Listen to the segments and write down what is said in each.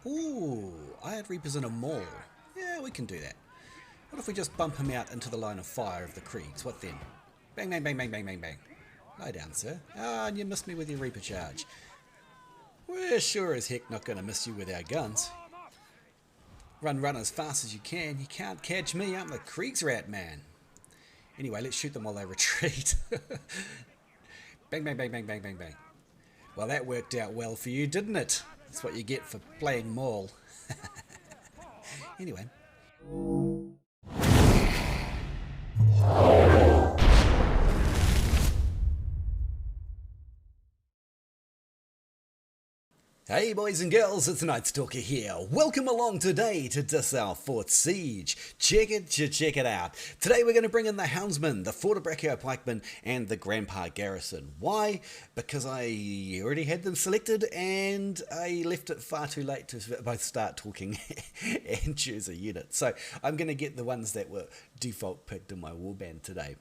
Ooh, Iron Reapers in a mall. Yeah, we can do that. What if we just bump him out into the line of fire of the Kriegs? What then? Bang, bang, bang, bang, bang, bang, bang. Lie down, sir. Ah, and you missed me with your Reaper charge. We're sure as heck not going to miss you with our guns. Run as fast as you can. You can't catch me. I'm the Kriegsrat man. Anyway, let's shoot them while they retreat. Bang, bang, bang, bang, bang, bang, bang. Well, that worked out well for you, didn't it? That's what you get for playing Maul. Anyway. Hey boys and girls, it's KnightStalker here. Welcome along today to Dessau Fort Siege. Check it out. Today we're going to bring in the Houndsmen, the Fortebraccio Pikemen, and the Greyhair Garrison. Why? Because I already had them selected and I left it far too late to both start talking and choose a unit. So I'm going to get the ones that were default picked in my warband today.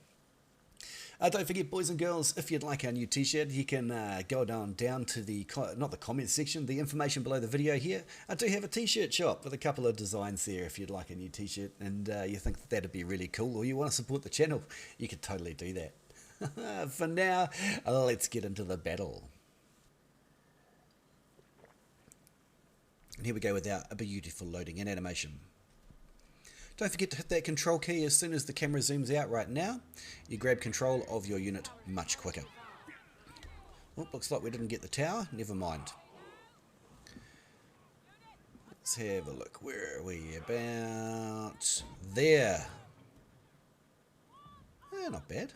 Don't forget, boys and girls, if you'd like our new t-shirt, you can go down to the, not the comments section, the information below the video here. I do have a t-shirt shop with a couple of designs there if you'd like a new t-shirt and you think that'd be really cool or you want to support the channel, you could totally do that. For now, let's get into the battle. And here we go with our beautiful loading and animation. Don't forget to hit that control key as soon as the camera zooms out right now. You grab control of your unit much quicker. Oh, looks like we didn't get the tower. Never mind. Let's have a look. Where are we? About there. Not bad.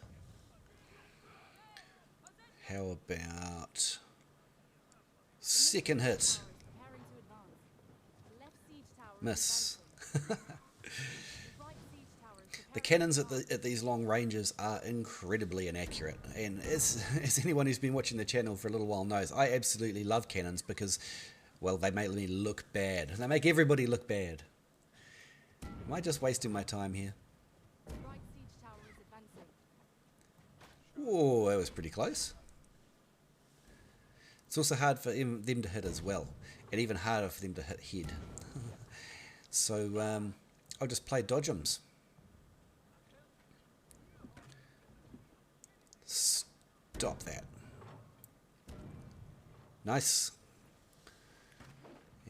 How about second hit? Miss. The cannons at these long ranges are incredibly inaccurate, and as anyone who's been watching the channel for a little while knows, I absolutely love cannons because, well, they make me look bad. They make everybody look bad. Am I just wasting my time here? Whoa, that was pretty close. It's also hard for them to hit as well, and even harder for them to hit head. So I'll just play dodgems. Stop that. Nice.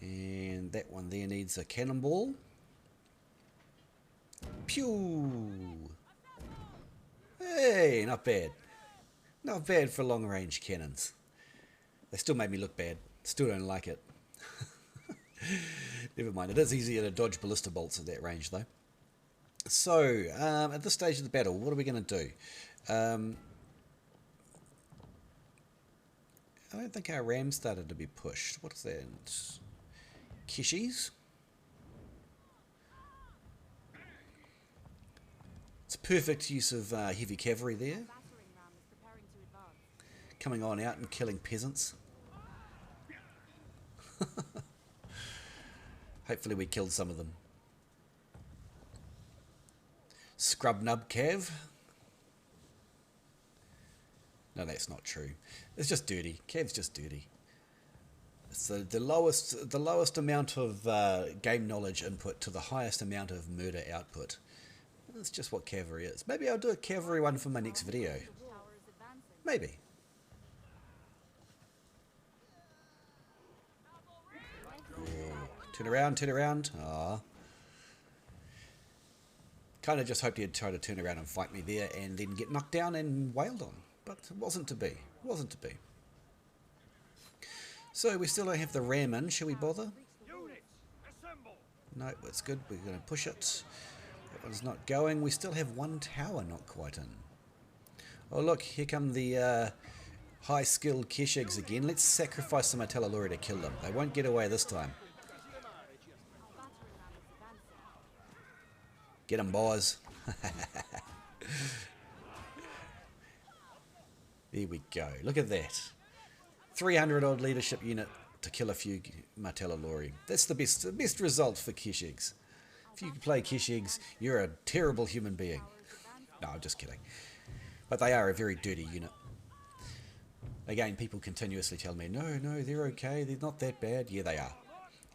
And that one there needs a cannonball. Pew! Hey, not bad. Not bad for long range cannons. They still made me look bad. Still don't like it. Never mind, it is easier to dodge ballista bolts at that range though. So, at this stage of the battle, what are we going to do? I don't think our ram started to be pushed. What is that? Kishies? It's perfect use of heavy cavalry there. Coming on out and killing peasants. Hopefully we killed some of them. Scrub nub cav. No, that's not true. It's just dirty. Cav's just dirty. It's the lowest amount of game knowledge input to the highest amount of murder output. That's just what cavalry is. Maybe I'll do a cavalry one for my next video. Maybe. Turn around, turn around. Ah. Kind of just hoped he'd try to turn around and fight me there and then get knocked down and wailed on. But it wasn't to be. It wasn't to be. So we still don't have the ram in. Shall we bother? No, it's good. We're going to push it. That one's not going. We still have one tower not quite in. Oh look, here come the high-skilled Keshigs again. Let's sacrifice some Martellalori to kill them. They won't get away this time. Get them, boys. There we go. Look at that. 300 odd leadership unit to kill a few Martellalori. That's the best result for Keshigs. If you play Keshigs, you're a terrible human being. No, I'm just kidding. But they are a very dirty unit. Again, people continuously tell me, no, they're okay. They're not that bad. Yeah, they are.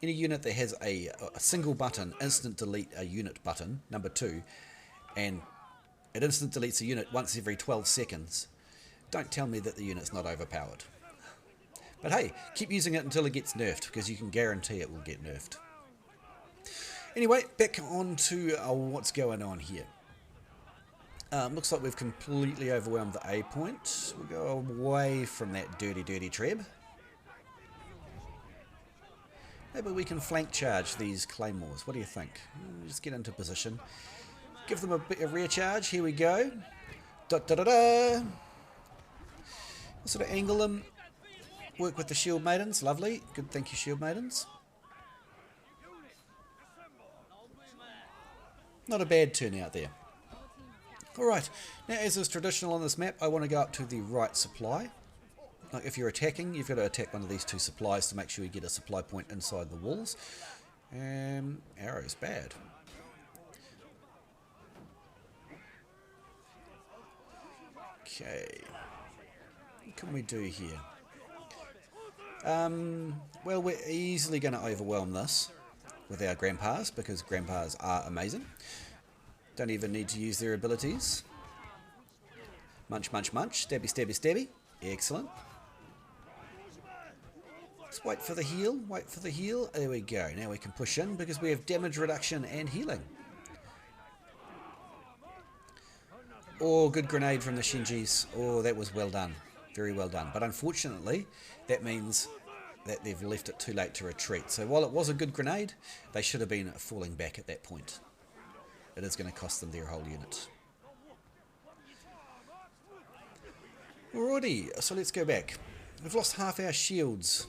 Any unit that has a single button, instant delete a unit button, number 2, and it instant deletes a unit once every 12 seconds, don't tell me that the unit's not overpowered. But hey, keep using it until it gets nerfed, because you can guarantee it will get nerfed. Anyway, back on to what's going on here. Looks like we've completely overwhelmed the A point. We'll go away from that dirty, dirty treb. Maybe we can flank charge these claymores. What do you think? Just get into position. Give them a bit of rear charge. Here we go. Da da da da. Sort of angle them. Work with the shield maidens. Lovely. Good, thank you, shield maidens. Not a bad turnout there. Alright, now as is traditional on this map, I want to go up to the right supply. Like if you're attacking, you've got to attack one of these 2 supplies to make sure you get a supply point inside the walls. Arrow's bad. Okay. What can we do here? Well, we're easily going to overwhelm this with our grandpas, because grandpas are amazing. Don't even need to use their abilities. Munch, munch, munch. Stabby, stabby, stabby. Excellent. Let's wait for the heal. Wait for the heal. There we go. Now we can push in because we have damage reduction and healing. Oh, good grenade from the Shinjis. Oh, that was well done. Very well done. But unfortunately, that means that they've left it too late to retreat. So while it was a good grenade, they should have been falling back at that point. It is going to cost them their whole unit. Alrighty, so let's go back. We've lost half our shields.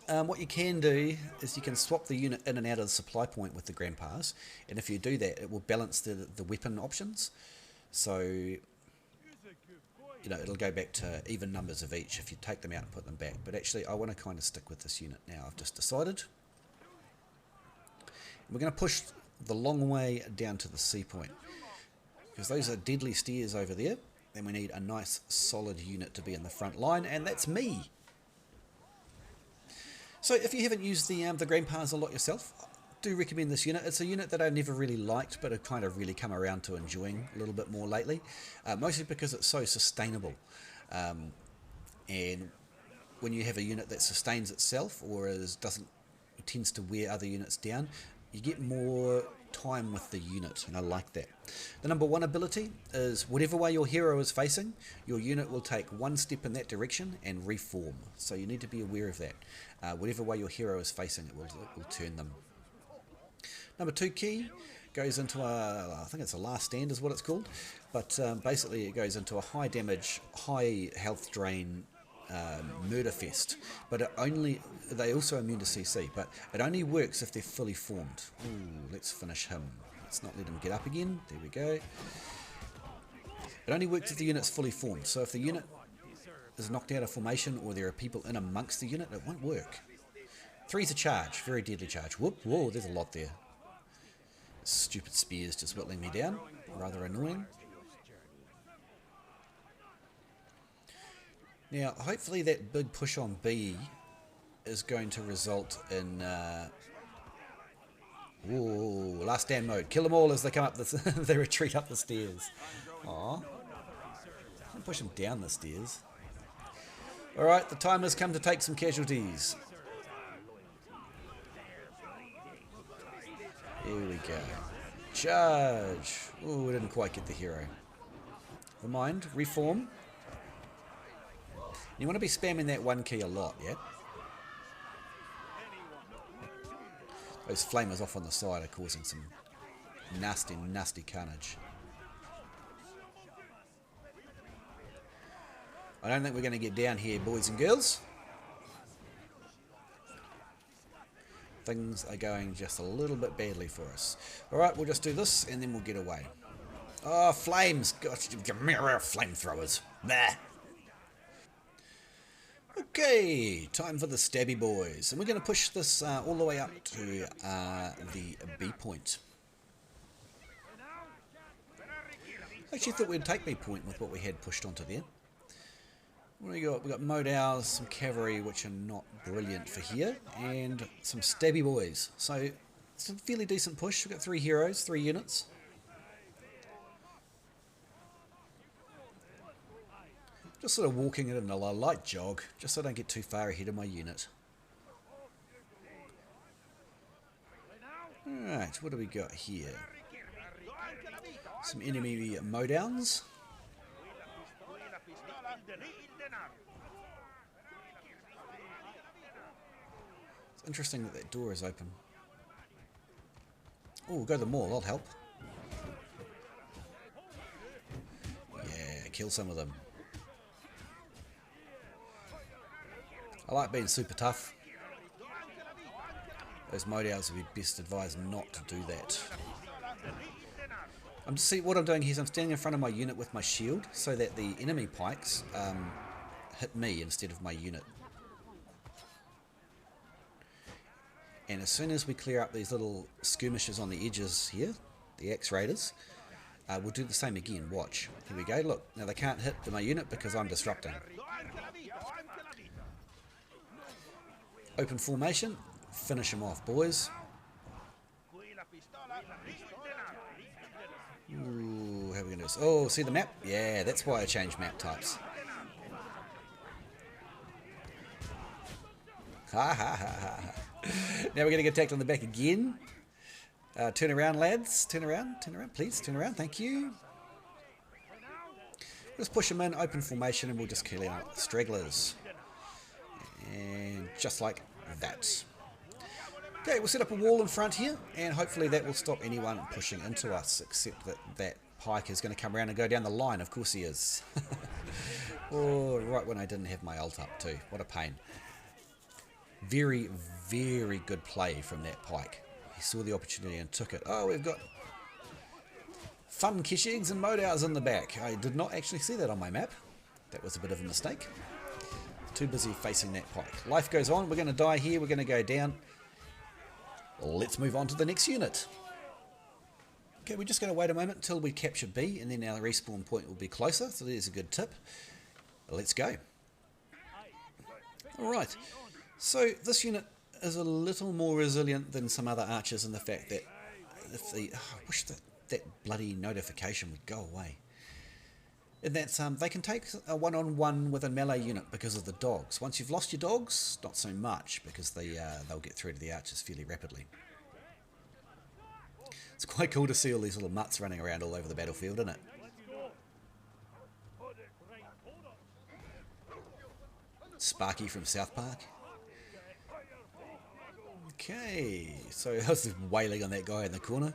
What you can do is you can swap the unit in and out of the supply point with the grandpas, and if you do that, it will balance the weapon options. So, you know, it'll go back to even numbers of each if you take them out and put them back. But actually, I want to kind of stick with this unit now. I've just decided. We're going to push the long way down to the C point, because those are deadly stairs over there, and we need a nice solid unit to be in the front line, and that's me. So if you haven't used the grandpas a lot yourself, do recommend this unit. It's a unit that I never really liked, but I've kind of really come around to enjoying a little bit more lately, mostly because it's so sustainable. And when you have a unit that sustains itself, or tends to wear other units down, you get more time with the unit, and I like that. The number 1 ability is whatever way your hero is facing, your unit will take 1 step in that direction and reform. So you need to be aware of that. Whatever way your hero is facing, it will turn them. Number 2 key goes into I think it's a last stand is what it's called, but basically it goes into a high damage, high health drain murder fest, but they also immune to CC, but it only works if they're fully formed. Ooh, let's finish him. Let's not let him get up again. There we go. It only works if the unit's fully formed, so if the unit is knocked out of formation or there are people in amongst the unit, it won't work. 3's a charge, very deadly charge. Whoop, whoa, there's a lot there. Stupid spears just whittling me down, rather annoying. Now, hopefully that big push on B is going to result in... ooh, last stand mode. Kill them all as they come up they retreat up the stairs. Aww. Can't push them down the stairs. Alright, the time has come to take some casualties. Here we go. Charge! Ooh, we didn't quite get the hero. Never mind, reform. You want to be spamming that 1 key a lot, yeah? Those flamers off on the side are causing some nasty, nasty carnage. I don't think we're going to get down here, boys and girls. Things are going just a little bit badly for us. Alright, we'll just do this and then we'll get away. Oh, flames! Gosh, flamethrowers. Bah! Okay, time for the stabby boys. And we're going to push this all the way up to the B point. I actually thought we'd take B point with what we had pushed onto there. What do we got? We got modals, some cavalry, which are not brilliant for here, and some stabby boys. So it's a fairly decent push. We've got 3 heroes, 3 units. Just sort of walking it in a light jog, just so I don't get too far ahead of my unit. Alright, what do we got here? Some enemy modowns. It's interesting that that door is open. Oh, we'll go to the mall, I'll help. Yeah, kill some of them. I like being super tough. Those modals would be best advised not to do that. I'm just see what I'm doing here is I'm standing in front of my unit with my shield so that the enemy pikes hit me instead of my unit. And as soon as we clear up these little skirmishes on the edges here, the axe raiders, we'll do the same again. Watch. Here we go. Look, now they can't hit my unit because I'm disrupting. Open formation. Finish them off, boys. Ooh, how are we going to do this? Oh, see the map? Yeah, that's why I changed map types. Ha ha ha ha ha. Now we're going to get attacked on the back again. Turn around, lads. Turn around, please. Turn around, thank you. Just push them in, open formation, and we'll just kill out the stragglers. And just like that. Okay, we'll set up a wall in front here, and hopefully that will stop anyone pushing into us, except that that pike is going to come around and go down the line. Of course he is. Oh, right when I didn't have my ult up too. What a pain. Very, very good play from that pike. He saw the opportunity and took it. Oh, we've got fun Keshigs and modals in the back. I did not actually see that on my map. That was a bit of a mistake. Too busy facing that pike. Life goes on. We're going to die here. We're going to go down. Let's move on to the next unit. Okay, we're just going to wait a moment until we capture B, and then our respawn point will be closer. So there's a good tip. Let's go. Alright, so this unit is a little more resilient than some other archers in the fact that if the... Oh, I wish that bloody notification would go away. In that they can take a one-on-one with a melee unit because of the dogs. Once you've lost your dogs, not so much, because they'll get through to the archers fairly rapidly. It's quite cool to see all these little mutts running around all over the battlefield, isn't it? Sparky from South Park. Okay, so I was wailing on that guy in the corner.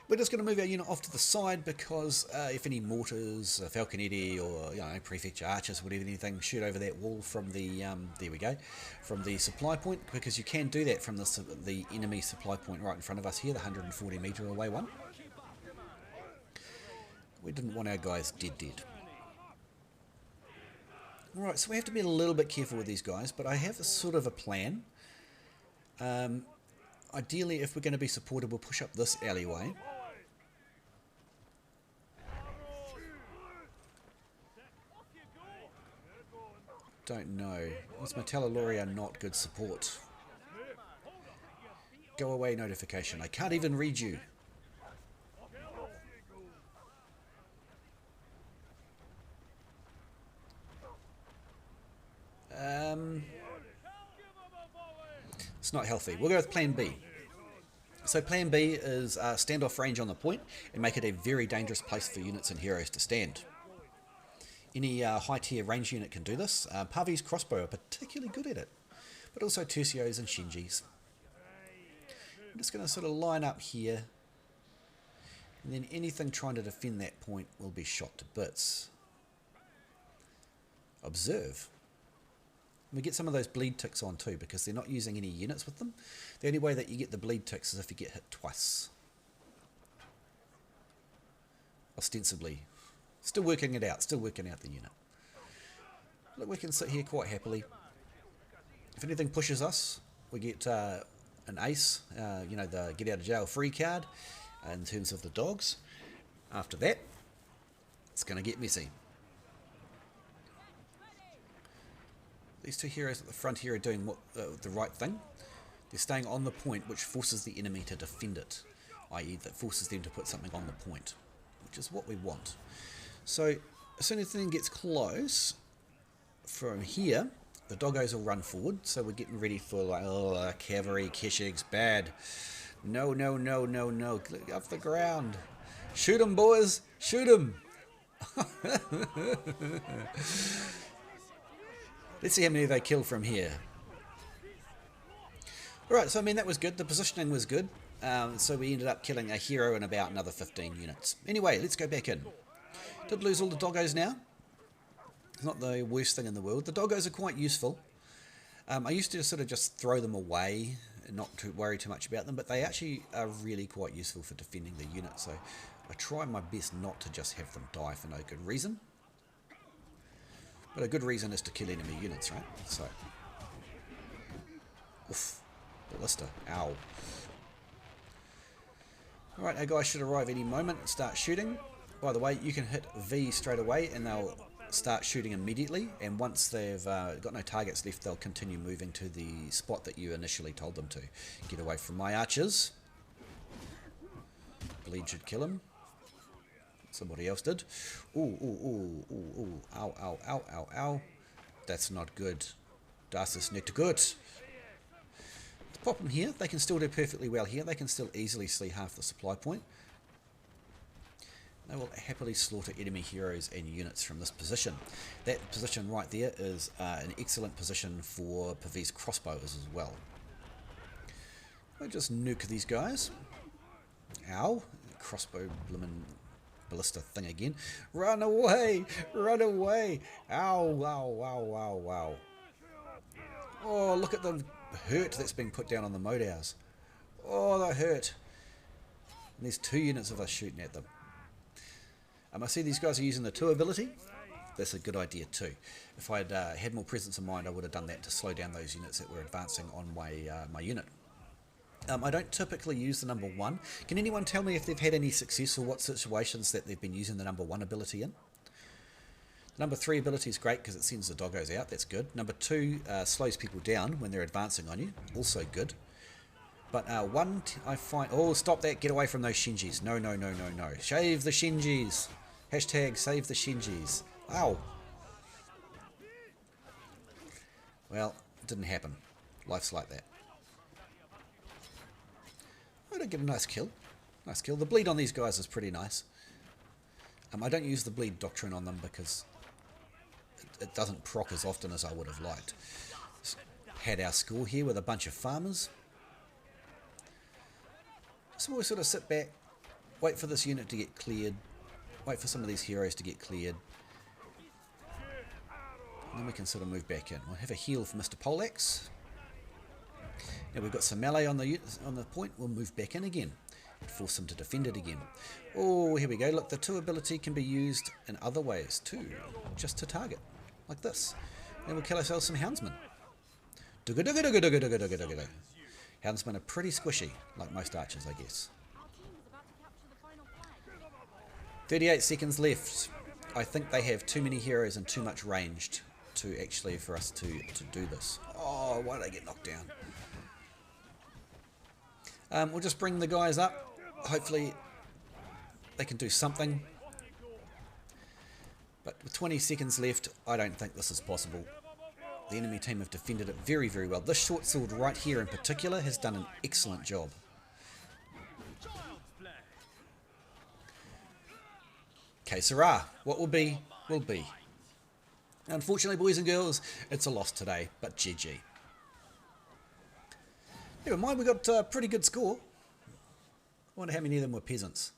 We're just going to move our unit off to the side because if any mortars, falconetti, or prefecture archers, whatever, anything, shoot over that wall from the there we go, from the supply point, because you can do that from the enemy supply point right in front of us here, the 140 metre away one. We didn't want our guys dead. Alright, so we have to be a little bit careful with these guys, but I have a sort of a plan. Ideally, if we're going to be supported, we'll push up this alleyway. Don't know. These Martellalori are not good support. Go away notification. I can't even read you. It's not healthy. We'll go with plan B. So plan B is standoff range on the point and make it a very dangerous place for units and heroes to stand. Any high tier range unit can do this. Pavi's crossbow are particularly good at it, but also Tercios and Shinjis. I'm just going to sort of line up here, and then anything trying to defend that point will be shot to bits. Observe. We get some of those bleed ticks on too, because they're not using any units with them. The only way that you get the bleed ticks is if you get hit twice. Ostensibly. Still working it out, still working out the unit. Look, we can sit here quite happily. If anything pushes us, we get an ace, the get out of jail free card in terms of the dogs. After that, it's going to get messy. These two heroes at the front here are doing what the right thing. They're staying on the point, which forces the enemy to defend it, i.e. that forces them to put something on the point, which is what we want. So as soon as the thing gets close, from here, the doggos will run forward, so we're getting ready for like, oh, cavalry, Keshigs, bad. No, no, no, no, no, off the ground. Shoot 'em, boys, shoot 'em. Let's see how many they kill from here. Alright, so I mean that was good, the positioning was good, so we ended up killing a hero and about another 15 units. Anyway, let's go back in. Did lose all the doggos now. It's not the worst thing in the world. The doggos are quite useful. I used to sort of just throw them away and not to worry too much about them, but they actually are really quite useful for defending the unit, so I try my best not to just have them die for no good reason. But a good reason is to kill enemy units, right? So, oof, ballista, ow. Alright, our guys should arrive any moment and start shooting. By the way, you can hit V straight away and they'll start shooting immediately, and once they've got no targets left, they'll continue moving to the spot that you initially told them to. Get away from my archers. Bleed should kill him. Somebody else did. Ooh, ooh, ooh, ooh, ooh. Ow, ow, ow, ow, ow. That's not good. Das ist nicht gut. Let's pop them here. They can still do perfectly well here. They can still easily see half the supply point. They will happily slaughter enemy heroes and units from this position. That position right there is an excellent position for Pavis crossbows as well. We'll just nuke these guys. Ow. Crossbow blimmin' ballista thing again. Run away! Run away! Ow, ow, ow, ow, ow. Oh, look at the hurt that's being put down on the Modars. Oh, that hurt. And there's 2 units of us shooting at them. I see these guys are using the 2 ability. That's a good idea too. If I'd had more presence of mind, I would have done that to slow down those units that were advancing on my unit. I don't typically use the number 1. Can anyone tell me if they've had any success or what situations that they've been using the number 1 ability in? The number 3 ability is great because it sends the doggos out. That's good. Number 2 slows people down when they're advancing on you. Also good. But 1, I find... Oh, stop that. Get away from those Shinjis. No, no, no, no, no. Shave the Shinjis. Hashtag save the Shinjis. Ow. Well, it didn't happen. Life's like that. I don't get a nice kill. Nice kill. The bleed on these guys is pretty nice. I don't use the bleed doctrine on them because it doesn't proc as often as I would have liked. Just had our score here with a bunch of farmers. So we'll sort of sit back, wait for this unit to get cleared, wait for some of these heroes to get cleared, and then we can sort of move back in. We'll have a heal for Mr. Polax. Now we've got some melee on the point, we'll move back in again, force them to defend it again. Oh, here we go. Look, the 2 ability can be used in other ways too, just to target, like this. Then we'll kill ourselves some Houndsmen. Dugga dugga dugga dugga dugga dugga dugga. Houndsmen are pretty squishy, like most archers, I guess. 38 seconds left. I think they have too many heroes and too much ranged to actually for us to do this. Oh, why did I get knocked down? We'll just bring the guys up. Hopefully they can do something. But with 20 seconds left, I don't think this is possible. The enemy team have defended it very, very well. This short sword right here in particular has done an excellent job. Que sera. What will be, will be. Unfortunately, boys and girls, it's a loss today, but GG. Never mind, we got a pretty good score. I wonder how many of them were peasants.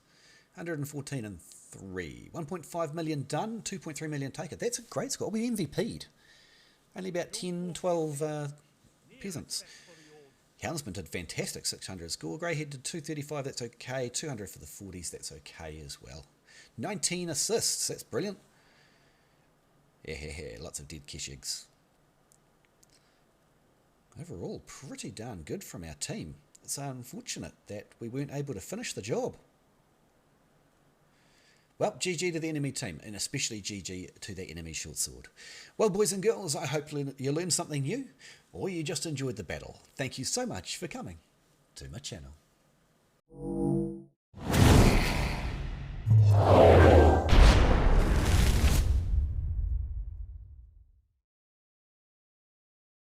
114 and 3. 1.5 million done, 2.3 million taken. That's a great score. We MVP'd. Only about 10, 12 peasants. Houndsmen did fantastic, 600 score. Greyhead did 235, that's okay. 200 for the 40s, that's okay as well. 19 assists, that's brilliant. Yeah, lots of dead Keshigs. Overall, pretty darn good from our team. It's unfortunate that we weren't able to finish the job. well, GG to the enemy team, and especially GG to the enemy short sword. Well, boys and girls, I hope you learned something new, or you just enjoyed the battle. Thank you so much for coming to my channel.